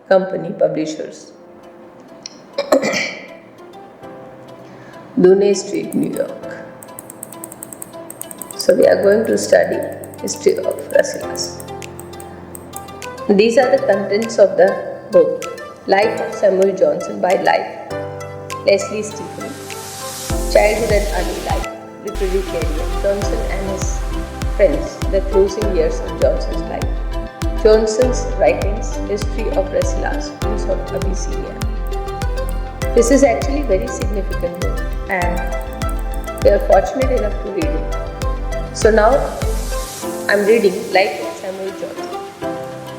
Company Publishers, Dune Street, New York. So we are going to study History of Rasselas. These are the contents of the book Life of Samuel Johnson by Lesslie Stephen. Childhood and early life, literary career, Johnson and his friends, the closing years of Johnson's life. Johnson's writings, History of Rasselas, Prince of Abyssinia. This is actually a very significant book and we are fortunate enough to read it. So now I am reading Life of Samuel Johnson.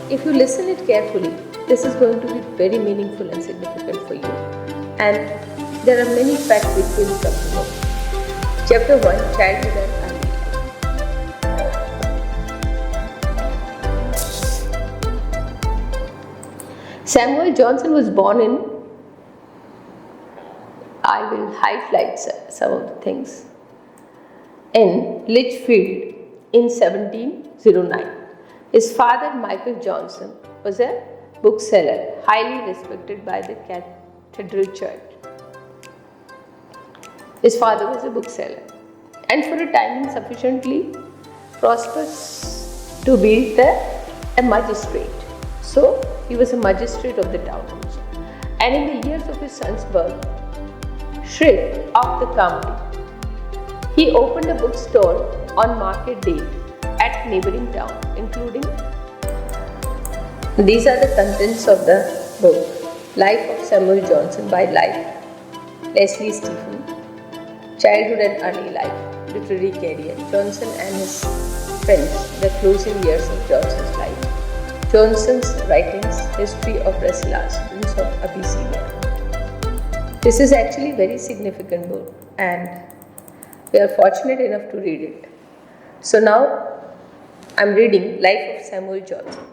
If you listen it carefully, this is going to be very meaningful and significant for you. And there are many facts which will come to know. Chapter 1, Childhood and Early Life. Samuel Johnson was born in, I will highlight some of the things, in Lichfield in 1709. His father, Michael Johnson, was a bookseller, highly respected by the Cathedral Church. His father was a bookseller and for a time sufficiently prosperous to be a magistrate. So he was a magistrate of the town also. And in the years of his son's birth, sheriff of the county, he opened a bookstore on market day at neighboring town, including. These are the contents of the book Life of Samuel Johnson by Lesslie Stephen. Childhood and early life, literary career, Johnson and his friends, the closing years of Johnson's life. Johnson's writings, History of Rasselas, Prince of Abyssinia. This is actually a very significant book and we are fortunate enough to read it. So now I am reading Life of Samuel Johnson.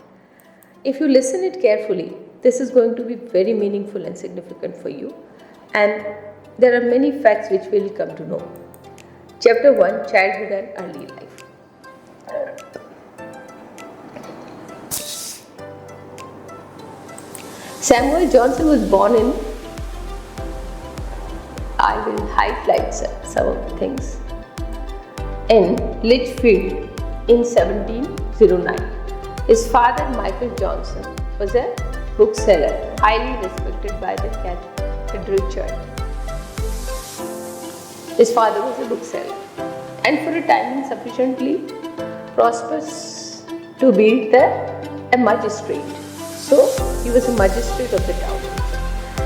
If you listen it carefully, this is going to be very meaningful and significant for you. And there are many facts which we will come to know. Chapter 1, Childhood and Early Life. Samuel Johnson was born in, I will highlight some of the things, in Lichfield in 1709. His father, Michael Johnson, was a bookseller, highly respected by the Cathedral Church. His father was a bookseller and for a time sufficiently prosperous to be a magistrate. So he was a magistrate of the town.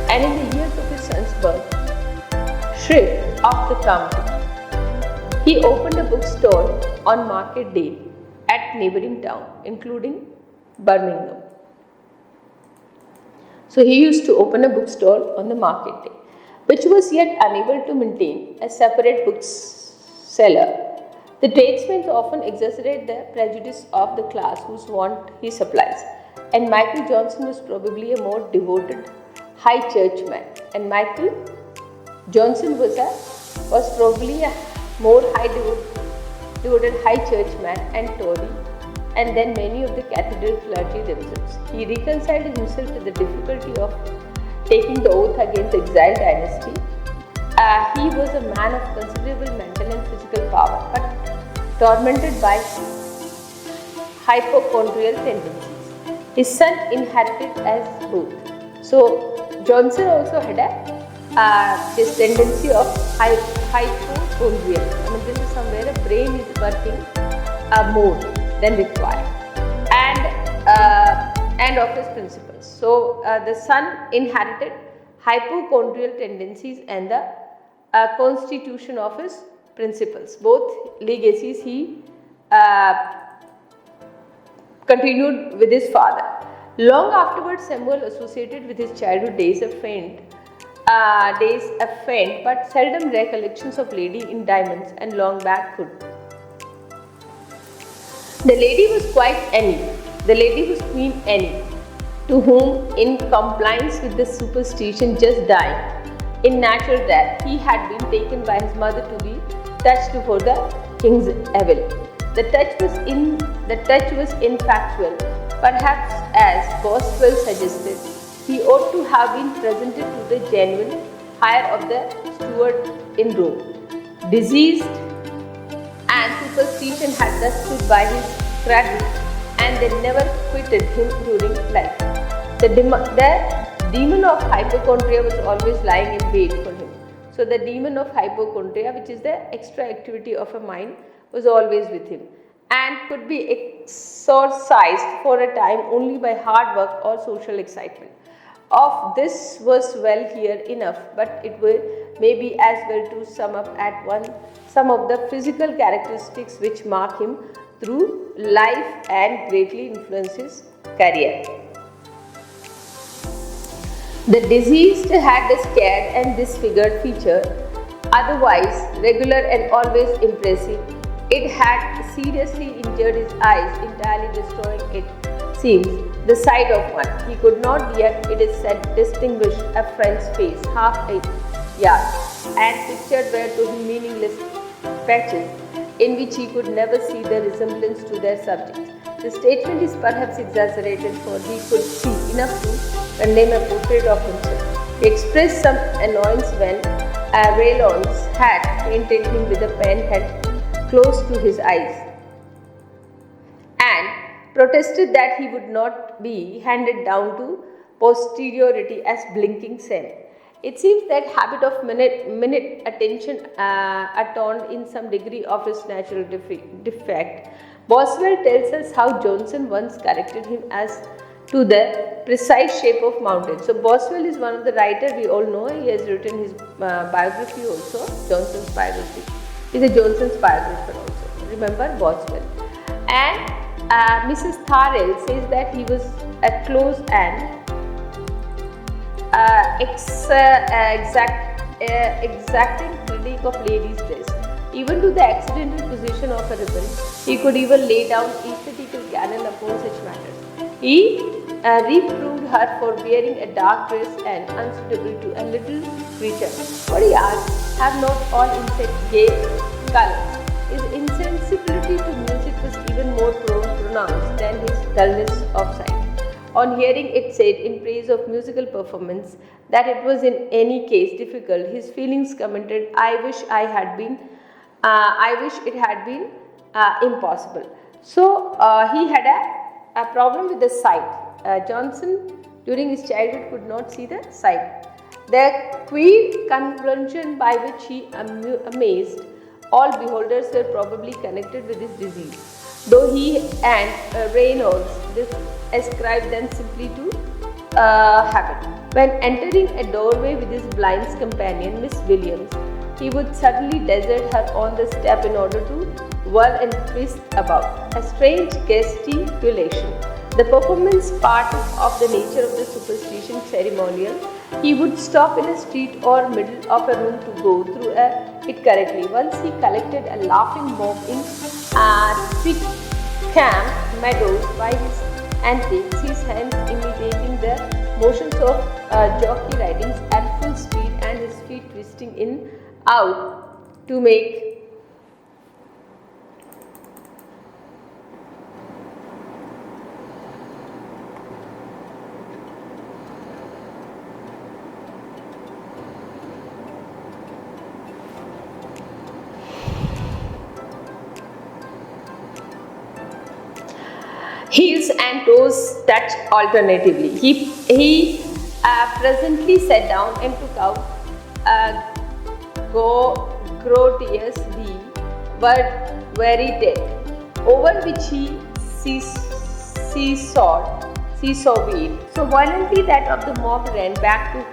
And in the years of his son's birth, sheriff of the county, he opened a bookstore on market day at neighboring town, including Birmingham. So he used to open a bookstore on the market day, which was yet unable to maintain a separate bookseller. The tradesmen often exaggerate the prejudice of the class whose want he supplies, and Michael Johnson was probably a more devoted high churchman. And Michael Johnson was probably a more devoted high churchman and Tory, and then many of the cathedral clergy themselves. He reconciled himself to the difficulty of taking the oath against the exiled dynasty. He was a man of considerable mental and physical power, but tormented by hypochondrial tendencies. His son inherited as both. So Johnson also had this tendency of hypochondrial. This is somewhere the brain is working more than required, and of his principles. So the son inherited hypochondrial tendencies and the constitution of his principles. Both legacies he continued with his father. Long afterwards, Samuel associated with his childhood days a faint but seldom recollections of lady in diamonds and long back hood. The lady was quite Annie. The lady was Queen Annie, to whom, in compliance with the superstition just dying in natural death, he had been taken by his mother to be touched for the king's evil. The touch was infatual, perhaps as Boswell suggested. he ought to have been presented to the genuine hire of the steward in Rome. Diseased and superstition had thus stood by his cradle, and they never quitted him during life. The demon of hypochondria was always lying in wait for him. So the demon of hypochondria, which is the extra activity of a mind, was always with him and could be exorcised for a time only by hard work or social excitement. Of this was well here enough, but it may be as well to sum up at once some of the physical characteristics which mark him through life and greatly influence his career. The deceased had a scared and disfigured feature, otherwise regular and always impressive. It had seriously injured his eyes, entirely destroying, it seems, the sight of one. He could not yet, it is said, distinguish a friend's face half a yard, and pictured were to him meaningless patches in which he could never see the resemblance to their subjects. The statement is perhaps exaggerated, for he could see enough to condemn a portrait of himself. He expressed some annoyance when Raylon's had painted him with a pen head close to his eyes, and protested that he would not be handed down to posterity as blinking sand. It seems that habit of minute attention atoned in some degree of his natural defect. Boswell tells us how Johnson once corrected him as to the precise shape of mountains. So Boswell is one of the writers we all know. He has written his biography also, Johnson's biography. He is a Johnson's biographer also. Remember Boswell. And Mrs. Tharrell says that he was a close and exacting critic of ladies' dress. Even to the accidental position of a ribbon, he could even lay down aesthetical canon upon such matters. He reproved her for wearing a dark dress and unsuitable to a little creature. But he asked, have not all insects gay colors? His insensibility to music was even more pronounced than his dullness of sight. On hearing it said in praise of musical performance that it was in any case difficult, his feelings commented, I wish it had been impossible. So he had a problem with the sight. Johnson during his childhood could not see the sight. The queer convulsion by which he amazed all beholders were probably connected with his disease, though he and Reynolds ascribed them simply to habit. When entering a doorway with his blind companion, Miss Williams, he would suddenly desert her on the step in order to whirl and twist about. A strange gesticulation. The performance part of the nature of the superstition ceremonial. He would stop in a street or middle of a room to go through it correctly. Once he collected a laughing mob in Twickenham Meadows by his antics, his hands imitating the motions of jockey riding at full speed and his feet twisting in out to make heels and toes touch alternatively. He presently sat down and took out a grotesque but very dead, over which he seesawed so violently that of the mob ran back to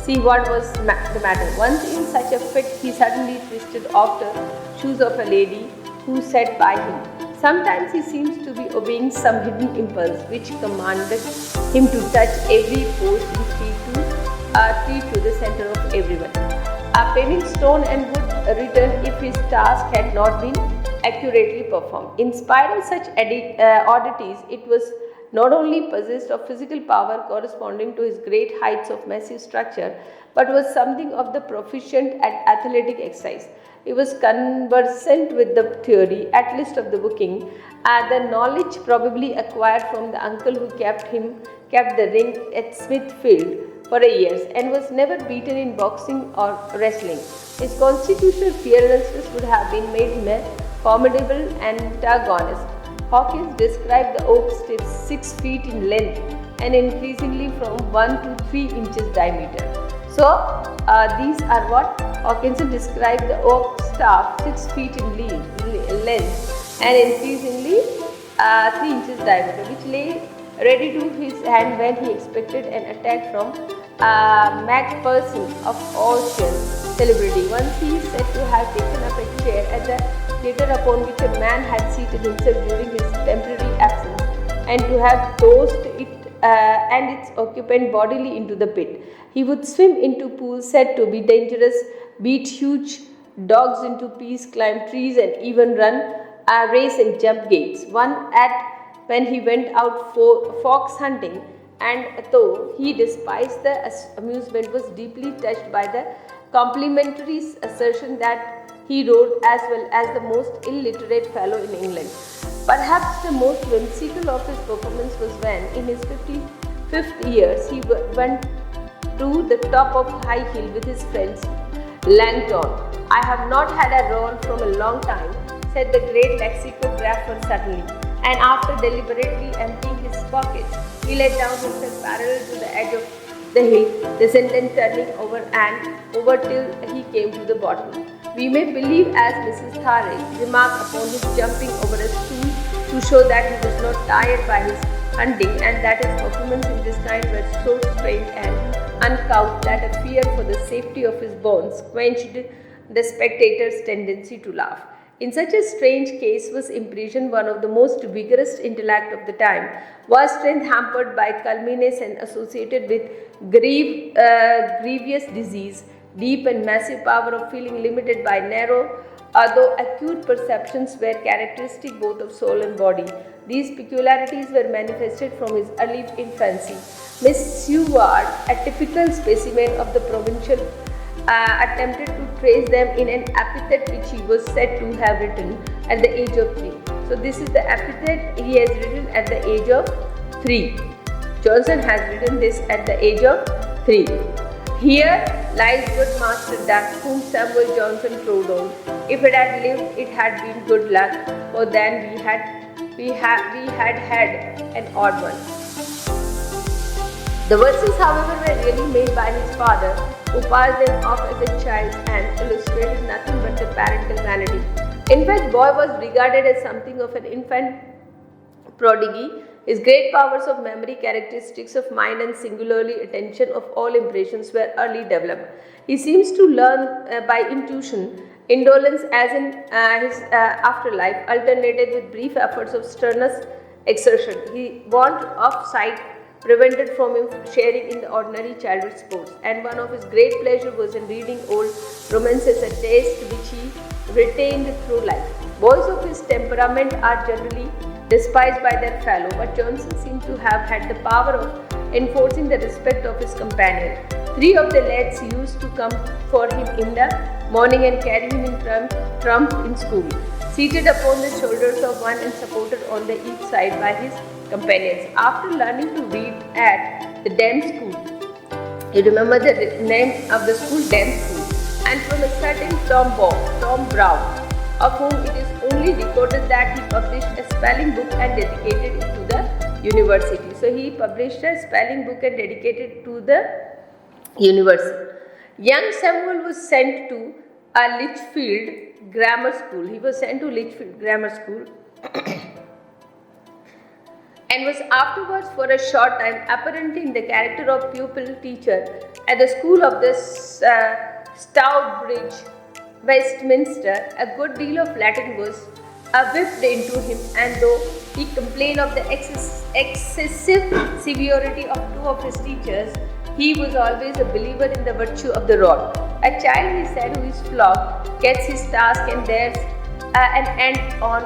see what was the matter. Once in such a fit, he suddenly twisted off the shoes of a lady who sat by him. Sometimes he seems to be obeying some hidden impulse which commanded him to touch every post in tree to the center of everyone. Paving stone and wood return if his task had not been accurately performed. In spite of such oddities, it was not only possessed of physical power corresponding to his great heights of massive structure, but was something of the proficient at athletic exercise. He was conversant with the theory, at least of the booking, the knowledge probably acquired from the uncle who kept him kept the ring at Smithfield for years and was never beaten in boxing or wrestling. His constitutional fearlessness would have been made him a formidable antagonist. Hawkins described the oak stiff 6 feet in length and increasingly from 1 to 3 inches diameter. So, these are what Hawkinson described the oak staff 6 feet in length and increasingly 3 inches diameter, which lay ready to his hand when he expected an attack from Macpherson of Ocean celebrity. Once he is said to have taken up a chair at the theatre upon which a man had seated himself during his temporary absence and to have tossed it and its occupant bodily into the pit. He would swim into pools said to be dangerous, beat huge dogs into peas, climb trees, and even run, race and jump gates. One at when he went out for fox hunting, and though he despised the amusement, was deeply touched by the complimentary assertion that he rode as well as the most illiterate fellow in England. Perhaps the most whimsical of his performance was when, in his 55th year, he went to the top of High Hill with his friends Langton. "I have not had a roll from a long time," said the great lexicographer suddenly, and after deliberately emptying his pockets, he let down himself parallel to the edge of the hill, descended turning over and over till he came to the bottom. We may believe, as Mrs. Thare remarked upon his jumping over a stool to show that he was not tired by his hunting, and that his performances in this kind were so strange and uncouth that a fear for the safety of his bones quenched the spectator's tendency to laugh. In such a strange case was imprisoned one of the most vigorous intellect of the time, was strength hampered by culminates and associated with grievous disease, deep and massive power of feeling limited by narrow, although acute perceptions were characteristic both of soul and body. These peculiarities were manifested from his early infancy. Miss Seward, a typical specimen of the provincial, attempted to trace them in an epithet which he was said to have written at the age of 3. So this is the epithet he has written at the age of 3. Johnson has written this at the age of 3. "Here lies good Master Duck, whom Samuel Johnson trod on. If it had lived, it had been good luck, for then we had an odd one." The verses, however, were really made by his father, who passed them off as a child and illustrated nothing but the parental vanity. In fact, boy was regarded as something of an infant prodigy. His great powers of memory, characteristics of mind, and singularly attention of all impressions were early developed. He seems to learn by intuition. Indolence, as in his afterlife, alternated with brief efforts of strenuous exertion. His want of sight prevented from him sharing in the ordinary childhood sports, and one of his great pleasures was in reading old romances, a taste which he retained through life. Boys of his temperament are generally despised by their fellow, but Johnson seemed to have had the power of enforcing the respect of his companion. 3 of the lads used to come for him in the morning and carry him in trump in school, seated upon the shoulders of one and supported on the each side by his companions. After learning to read at the Dam School, you remember the name of the school, Dam School, and from a certain Tom Brown, of whom it is only recorded that he published a spelling book and dedicated it to the university. So he published a spelling book and dedicated it to the university. Young Samuel was sent to a Lichfield Grammar School. He was sent to Lichfield Grammar School and was afterwards for a short time apparently in the character of pupil teacher at the school of the Stourbridge, Westminster. A good deal of Latin was whipped into him, and though he complained of the excessive severity of 2 of his teachers, he was always a believer in the virtue of the rod. A child, he said, who is flogged gets his task, and there's an end on,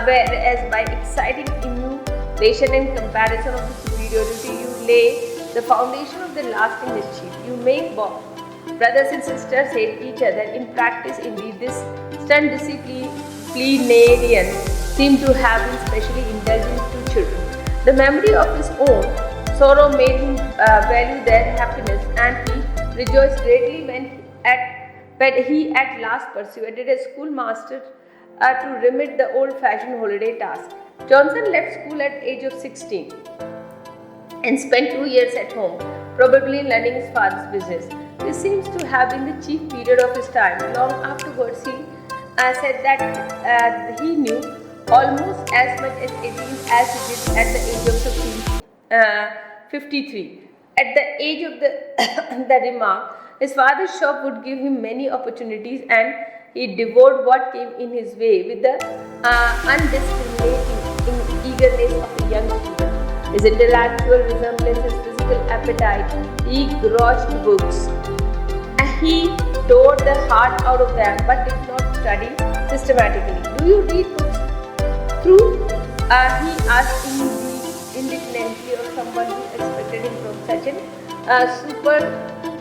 whereas by exciting emulation and comparison of the superiority, you lay the foundation of the lasting mischief. You make brothers and sisters hate each other. In practice, indeed, this stern disciplinarian seemed to have been specially indulgent to children. The memory of his own sorrow made him value their happiness, and he rejoiced greatly when he at last persuaded a schoolmaster to remit the old-fashioned holiday task. Johnson left school at age of 16 and spent 2 years at home, probably learning his father's business. This seems to have been the chief period of his time. Long afterwards, he said that he knew almost as much as 18 as he did at the age of 53. At the age of the remark, his father's shop would give him many opportunities, and he devoured what came in his way with the undiscriminating eagerness of a young student. His intellectual resemblance, his physical appetite, he grudged books. He tore the heart out of them, but did not study systematically. Do you read books through? He asked indignantly of someone who expected him from such an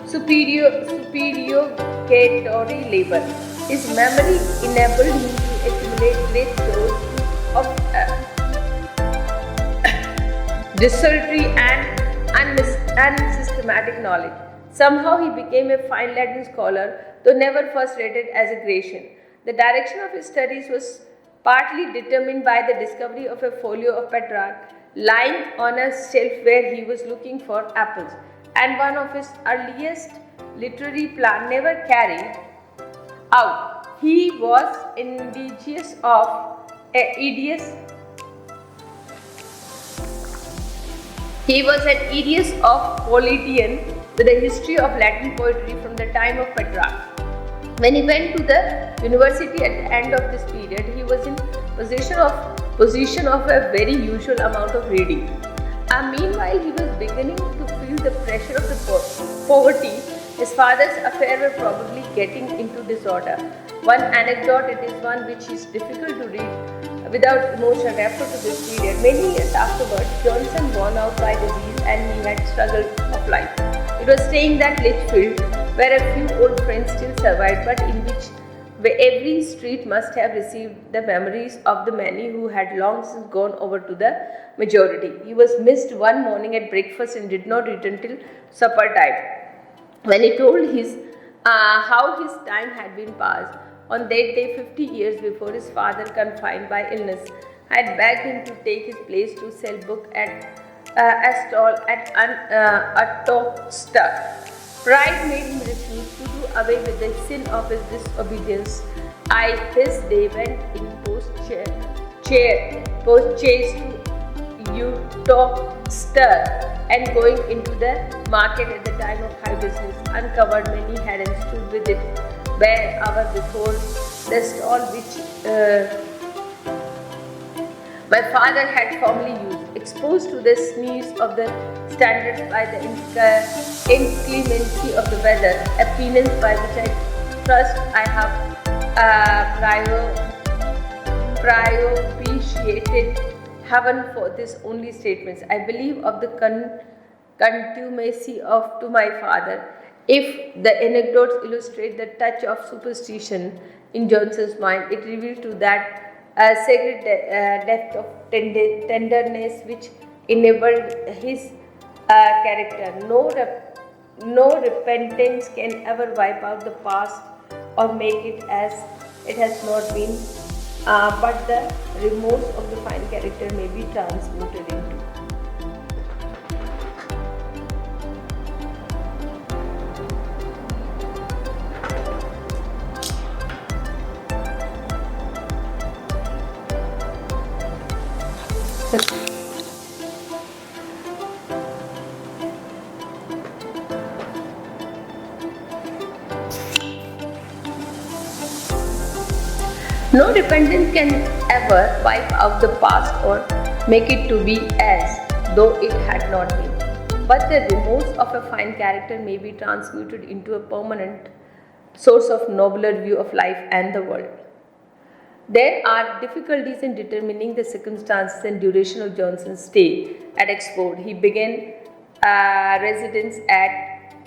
supererogatory labor. His memory enabled him to accumulate great stores of desultory and unsystematic knowledge. Somehow he became a fine Latin scholar, though never first rated as a Grecian. The direction of his studies was partly determined by the discovery of a folio of Petrarch lying on a shelf where he was looking for apples, and one of his earliest literary plans never carried out. He was indigenous of He was an Edius of Politian with a history of Latin poetry from the time of Petrarch. When he went to the university at the end of this period, he was in possession of a very usual amount of reading. Meanwhile, he was beginning to feel the pressure of the poverty. His father's affairs were probably getting into disorder. One anecdote, it is one which is difficult to read without emotion, referred to this period. Many years afterwards, Johnson, worn out by disease, and he had struggled of life. It was staying that Lichfield, where a few old friends still survived, but in which every street must have received the memories of the many who had long since gone over to the majority. He was missed one morning at breakfast and did not return till supper time. When he told how his time had been passed, on that day 50 years before, his father, confined by illness, had begged him to take his place to sell book at a stall at Atosta. Pride made him refuse to do away with the sin of his disobedience. This day went in post-chase to Atosta, and going into the market at the time of high business, uncovered many had and stood with it bare hour before the stall which my father had formerly used, exposed to the sneers of the standards by the inclemency of the weather, a penance by which I trust I have propitiated heaven for this only statements. I believe of the contumacy to my father. If the anecdotes illustrate the touch of superstition in Johnson's mind, it reveals to that sacred depth of tenderness which enabled his character. No repentance can ever wipe out the past or make it as it has not been, but the remorse of the fine character may be transmuted into. No repentance can ever wipe out the past or make it to be as though it had not been. But the remorse of a fine character may be transmuted into a permanent source of nobler view of life and the world. There are difficulties in determining the circumstances and duration of Johnson's stay at Oxford. He began residence at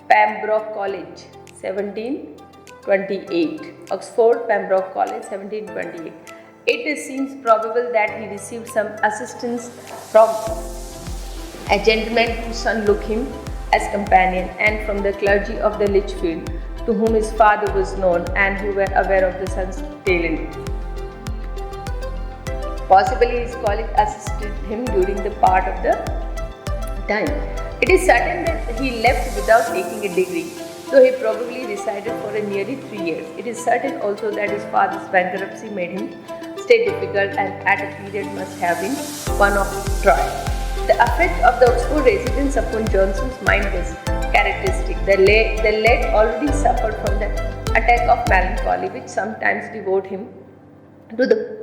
Pembroke College, 1728. Oxford, Pembroke College, 1728. It seems probable that he received some assistance from a gentleman whose son looked him as companion, and from the clergy of the Lichfield, to whom his father was known and who were aware of the son's talent. Possibly his college assisted him during the part of the time. It is certain that he left without taking a degree, though he probably resided for nearly 3 years. It is certain also that his father's bankruptcy made him stay difficult, and at a period must have been one of trial. The effect of the Oxford residence upon Johnson's mind was characteristic. The lad already suffered from the attack of melancholy, which sometimes devoted him to the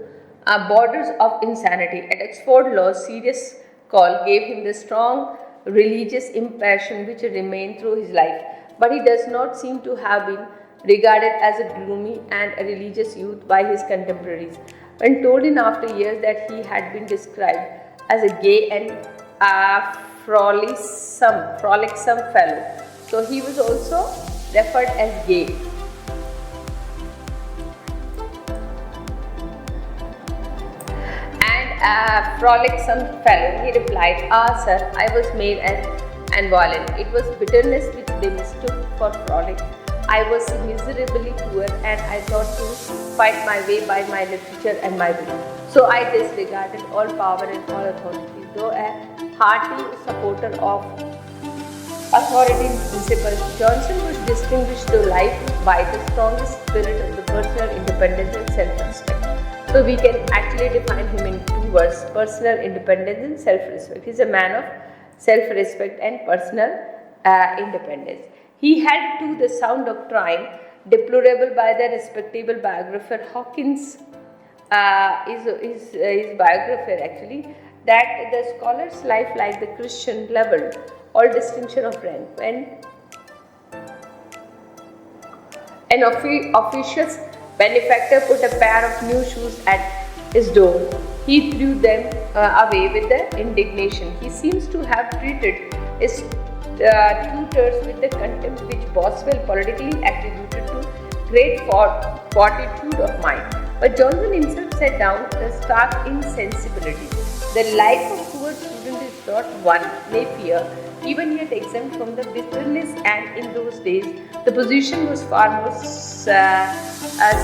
borders of insanity. At Oxford, Law's serious call gave him the strong religious impassion which remained through his life, but he does not seem to have been regarded as a gloomy and a religious youth by his contemporaries. When told in after years that he had been described as a gay and frolicsome fellow, so he was also referred as gay. A frolicsome fellow, he replied, "Ah, sir, I was made and violent. It was bitterness which they mistook for frolic. I was miserably poor, and I thought to fight my way by my literature and my wit. So I disregarded all power and all authority. Though a hearty supporter of authority principles, Johnson was distinguished through life by the strongest spirit of the personal independence and self-respect." So we can actually define him in 2 words: personal independence and self-respect. He is a man of self-respect and personal independence. He had too the sound of crime, deplorable by the respectable biographer Hawkins, his biographer actually, that the scholar's life, like the Christian, leveled all distinction of rank. When an officious benefactor put a pair of new shoes at his door, he threw them away with the indignation. He seems to have treated his tutors with the contempt which Boswell politically attributed to great fortitude of mind. But Johnson himself set down the stark insensibility. The life of poor student is not one may fear, even yet exempt from the bitterness, and in those days the position was far more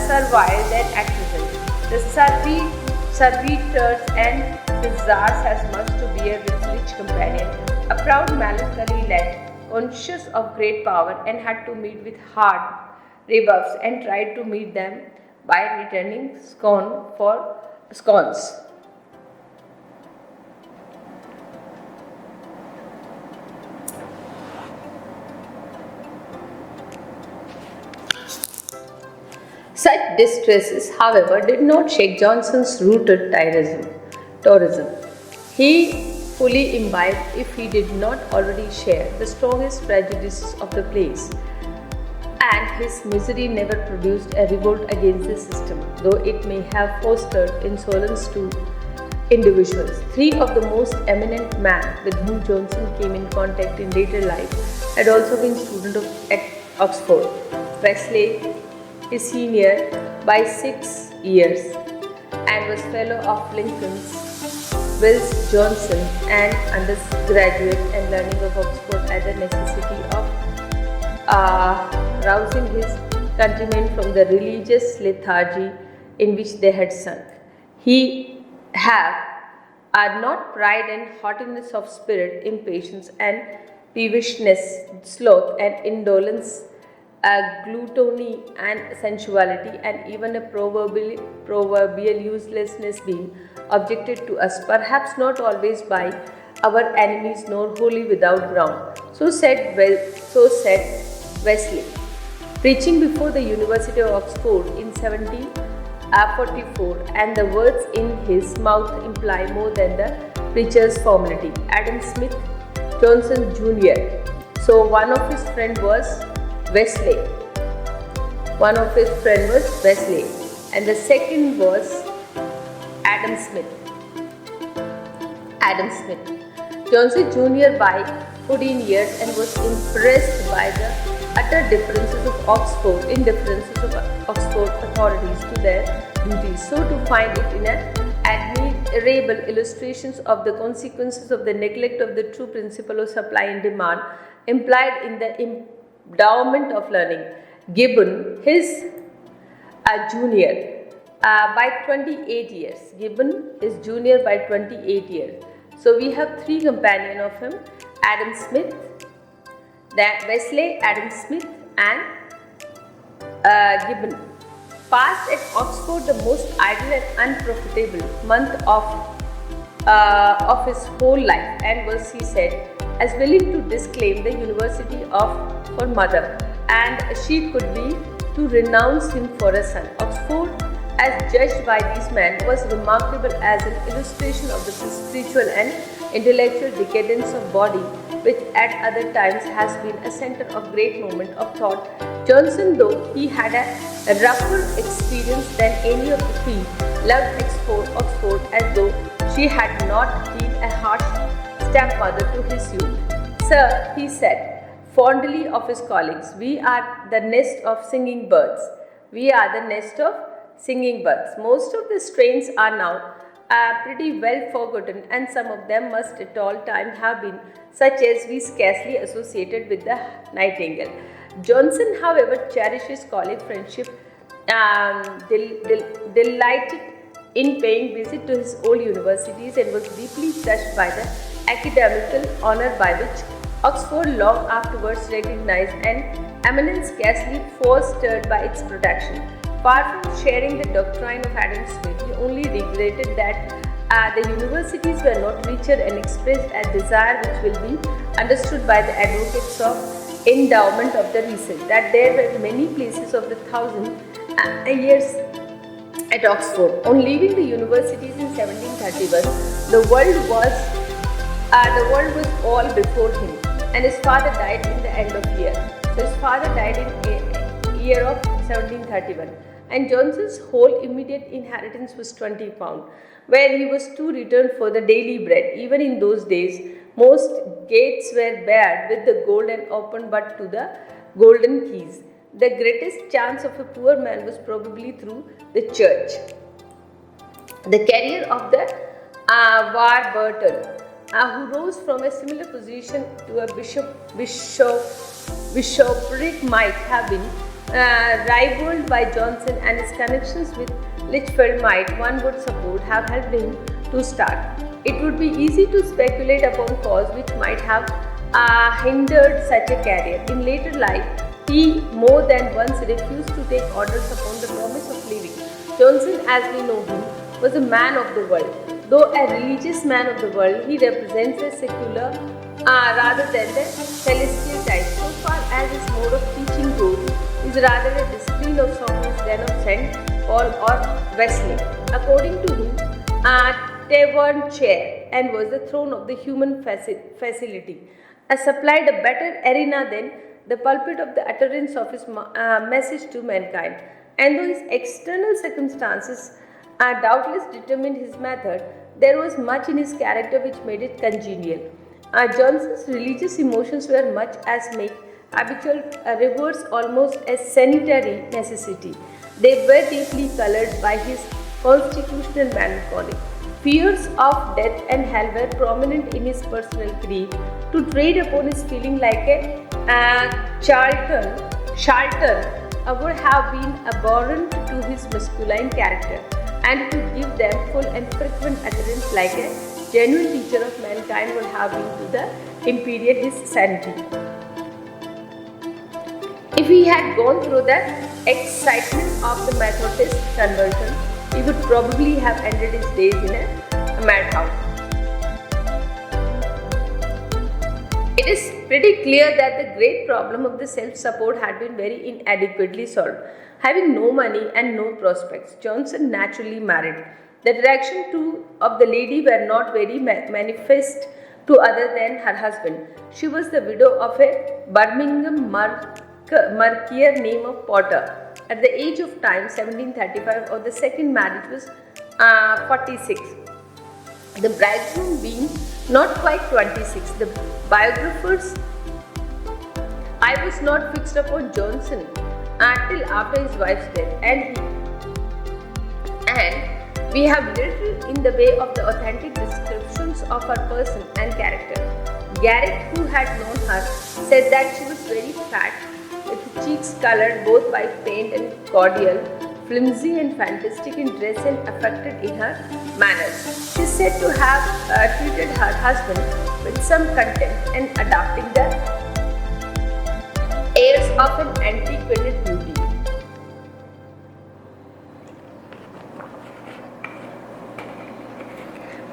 servile than at present. The servitors and the czars has much to bear with rich companion, a proud melancholy lad, conscious of great power, and had to meet with hard rebuffs, and tried to meet them by returning scorn for scorns. Such distresses, however, did not shake Johnson's rooted Toryism. He fully imbibed, if he did not already share, the strongest prejudices of the place, and his misery never produced a revolt against the system, though it may have fostered insolence to individuals. 3 of the most eminent men with whom Johnson came in contact in later life had also been students at Oxford. Lesslie, his senior by 6 years, and was fellow of Lincoln's, Wills Johnson, and undergraduate and learning of Oxford at the necessity of rousing his countrymen from the religious lethargy in which they had sunk. He are not pride and haughtiness of spirit, impatience and peevishness, sloth and indolence, gluttony and sensuality, and even a proverbial uselessness being objected to us, perhaps not always by our enemies nor wholly without ground. So said Wesley, preaching before the University of Oxford in 1744, and the words in his mouth imply more than the preacher's formality. Adam Smith, Johnson Jr. So one of his friends was Wesley. And the second was Adam Smith. Johnson Jr. by 14 years, and was impressed by the utter indifferences of Oxford authorities to their duties, so to find it in an inexorable illustrations of the consequences of the neglect of the true principle of supply and demand implied in the endowment of learning. Gibbon, his junior by 28 years. Gibbon is junior by 28 years. So we have three companions of him: Adam Smith, Wesley, Adam Smith, and Gibbon. Passed at Oxford the most idle and unprofitable month of his whole life, and was, he said, as willing to disclaim the university for mother, and she could be to renounce him for a son. Oxford, as judged by these men, was remarkable as an illustration of the spiritual and intellectual decadence of body, which at other times has been a center of great moment of thought. Johnson, though he had a rougher experience than any of the three, loved Oxford as though she had not been a harsh stepmother to his youth. Sir, he said fondly of his colleagues, we are the nest of singing birds. We are the nest of singing birds. Most of the strains are now pretty well forgotten, and some of them must at all times have been such as we scarcely associated with the nightingale. Johnson, however, cherished his college friendship, delighted in paying visit to his old universities, and was deeply touched by the academical honor by which Oxford long afterwards recognized an eminence scarcely fostered by its production. Far from sharing the doctrine of Adam Smith, he only regretted that the universities were not richer, and expressed a desire which will be understood by the advocates of endowment of the research, that there were many places of the 1,000 years at Oxford. On leaving the universities in 1731, the world was all before him, and his father died in the end of year. So his father died in year of 1731, and Johnson's whole immediate inheritance was 20 pounds, where he was to return for the daily bread. Even in those days, most gates were barred with the gold and opened but to the golden keys. The greatest chance of a poor man was probably through the church. The career of the Warburton, who rose from a similar position to a bishopric, might have been rivaled by Johnson, and his connections with Lichfield might, one would suppose, have helped him to start. It would be easy to speculate upon cause which might have hindered such a career. In later life, he more than once refused to take orders upon the promise of living. Johnson, as we know him, was a man of the world. Though a religious man of the world, he represents a secular rather than the celestial type. So far as his mode of teaching goes, is rather a discipline of Socrates than of St. Paul or Wesley. According to him, tavern chair and was the throne of the human facility, supplied a better arena than the pulpit of the utterance of his message to mankind. And though his external circumstances doubtless determined his method, there was much in his character which made it congenial. Johnson's religious emotions were much as make habitual rivers almost a sanitary necessity. They were deeply colored by his constitutional melancholy. Fears of death and hell were prominent in his personal creed. To trade upon his feeling like a charlatan would have been abhorrent to his masculine character, and to give them full and frequent utterance like a genuine teacher of mankind would have been to the imperial his sanity. If he had gone through the excitement of the Methodist conversion, he would probably have ended his days in a madhouse. It is pretty clear that the great problem of the self-support had been very inadequately solved. Having no money and no prospects, Johnson naturally married. The attraction of the lady were not very manifest to other than her husband. She was the widow of a Birmingham marquis named of Potter. At the age of time, 1735, or the second marriage was 46. The bridegroom being not quite 26. The biographers, I was not fixed upon Johnson until after his wife's death, and We have little in the way of the authentic descriptions of her person and character. Garrick, who had known her, said that she was very fat, with cheeks colored both by paint and cordial, flimsy and fantastic in dress and affected in her manners. She is said to have treated her husband with some contempt and adopting the airs of an antiquated beauty.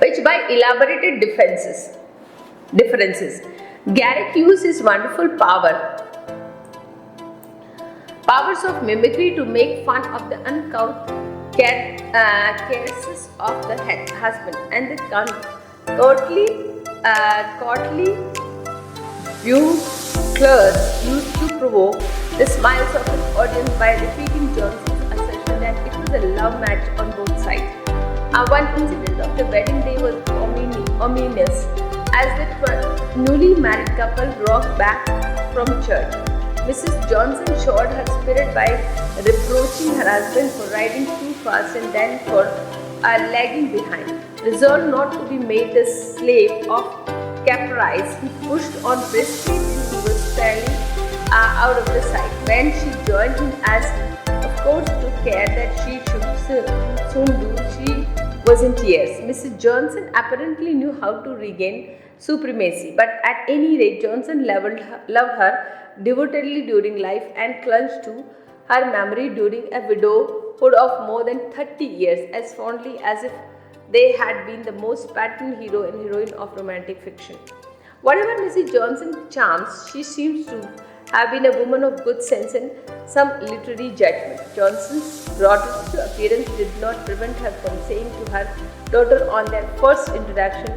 Which by elaborated differences, Garrick used his wonderful powers of mimicry to make fun of the uncouth caresses of the husband and the courtly bucklers used to provoke the smiles of an audience by repeating Johnson's assertion that it was a love match on both sides. One incident of the wedding day was ominous as the newly married couple walked back from church. Mrs. Johnson showed her spirit by reproaching her husband for riding too fast and then for lagging behind. Resolved not to be made the slave of caprice, he pushed on briskly till he was fairly out of the sight. When she joined him, as he, of course, took care that she should soon do, she was in tears. Mrs. Johnson apparently knew how to regain supremacy, but at any rate, Johnson loved her devotedly during life and clung to her memory during a widowhood of more than 30 years as fondly as if they had been the most patterned hero and heroine of romantic fiction. Whatever Mrs. Johnson's charms, she seems to have been a woman of good sense and some literary judgment. Johnson's grotesque appearance did not prevent her from saying to her daughter on their first introduction,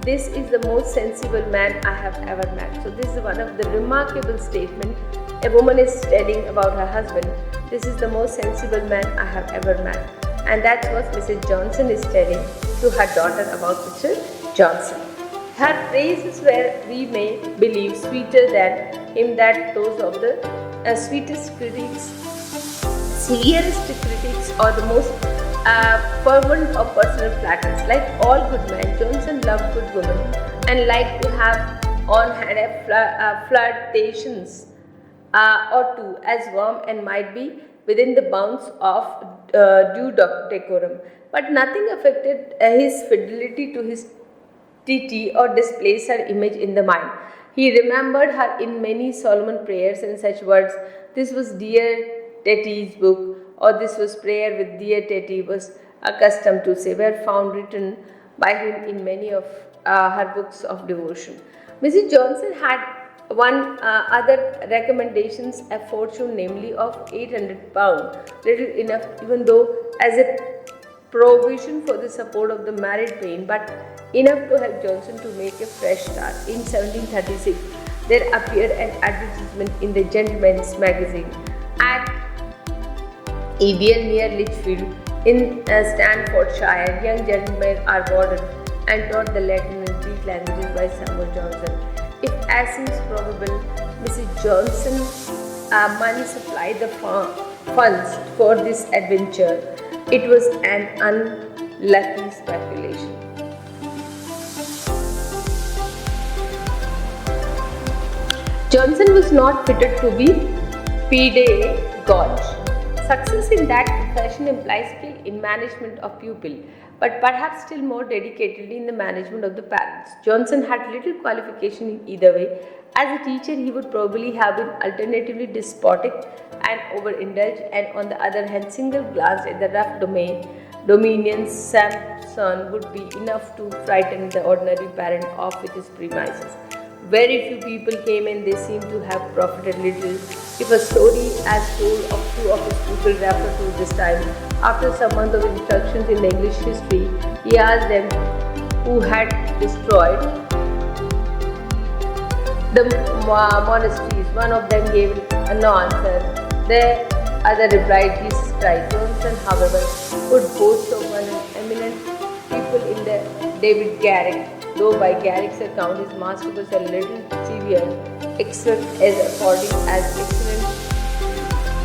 "This is the most sensible man I have ever met." So this is one of the remarkable statements a woman is telling about her husband. This is the most sensible man I have ever met. And that's what Mrs. Johnson is telling to her daughter about Mr. Johnson. Her praises were, we may believe, sweeter than him that those of the sweetest critics, severest critics, or the most fervent of personal flatterers. Like all good men, Johnson loved good women and liked to have on hand a flirtations or two, as warm and might be within the bounds of due decorum. But nothing affected his fidelity to his Titi or displaced her image in the mind. He remembered her in many solemn prayers and such words. This was dear Tetty's book, or this was prayer with dear Tetty was accustomed to say, were found written by him in many of her books of devotion. Mrs. Johnson had one other recommendations, a fortune namely of £800, little enough even though as a provision for the support of the married pair, but enough to help Johnson to make a fresh start. In 1736, there appeared an advertisement in the Gentleman's Magazine at Evian near Lichfield in Staffordshire. Young gentlemen are boarded and taught the Latin and Greek languages by Samuel Johnson. If, as seems probable, Mrs. Johnson money supplied the funds for this adventure, it was an unlucky speculation. Johnson was not fitted to be pedagogue. Success in that profession implies skill in management of pupil, but perhaps still more dedicatedly in the management of the parents. Johnson had little qualification in either way. As a teacher, he would probably have been alternatively despotic and overindulged, and on the other hand, single glance at the rough dominions Samson would be enough to frighten the ordinary parent off with his premises. Very few people came and they seemed to have profited little. If a story as told of two of his people referred to this time, after some months of instructions in English history, he asked them who had destroyed the monasteries. One of them gave no answer. The other replied, Jesus Christ. Johnson, however, could boast of one eminent people in the David Garrick, though by Garrick's account his master was a little severe, except as according as excellent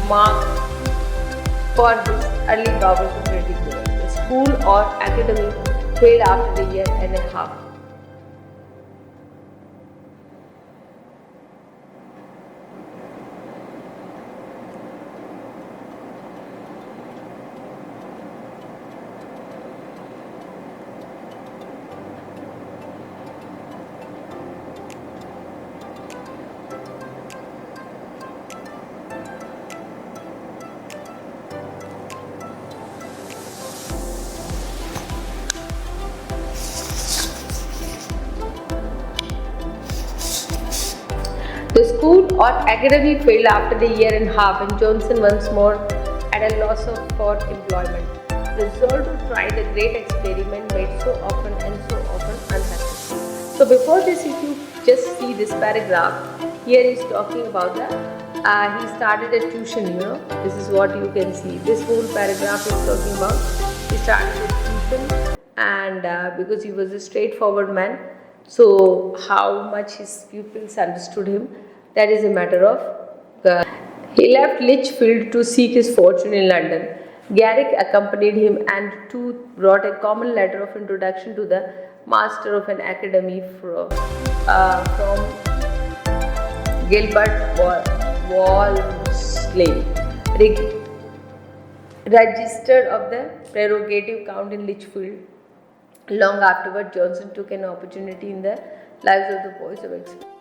mark for his early powers of ridicule. school or academy failed after a year and a half. The school or academy failed after a year and a half, and Johnson once more at a loss for employment. Resolved to try the great experiment made so often unsuccessful. So before this, if you just see this paragraph, here is talking about he started a tuition. This is what you can see. This whole paragraph is talking about he started a tuition, and because he was a straightforward man. So, how much his pupils understood him, that is a matter of. He left Lichfield to seek his fortune in London. Garrick accompanied him, and two brought a common letter of introduction to the master of an academy from Gilbert Wolseley, registered of the prerogative count in Lichfield. Long afterward, Johnson took an opportunity in the lives of the boys of experience.